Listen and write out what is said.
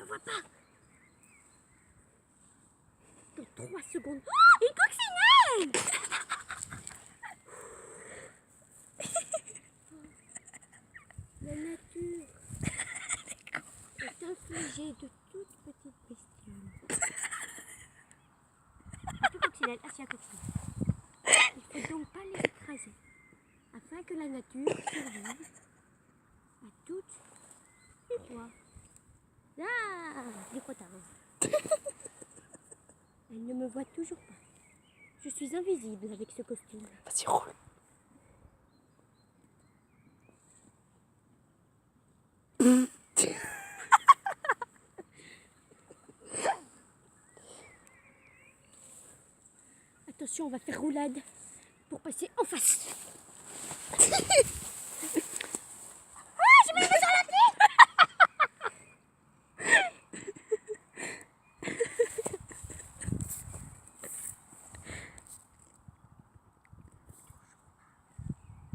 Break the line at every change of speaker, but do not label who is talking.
vois pas. Dans 3 secondes. Oh, une coccinelle. La nature est infligée de toutes petites bestioles. Attends, coccinelle, assis à coccinelle. Il faut donc pas les écraser, afin que la nature survive à toutes les fois. Ah, il est trop tard. Elle ne me voit toujours pas. Je suis invisible avec ce costume.
Vas-y, roule.
Attention, on va faire roulade pour passer en face.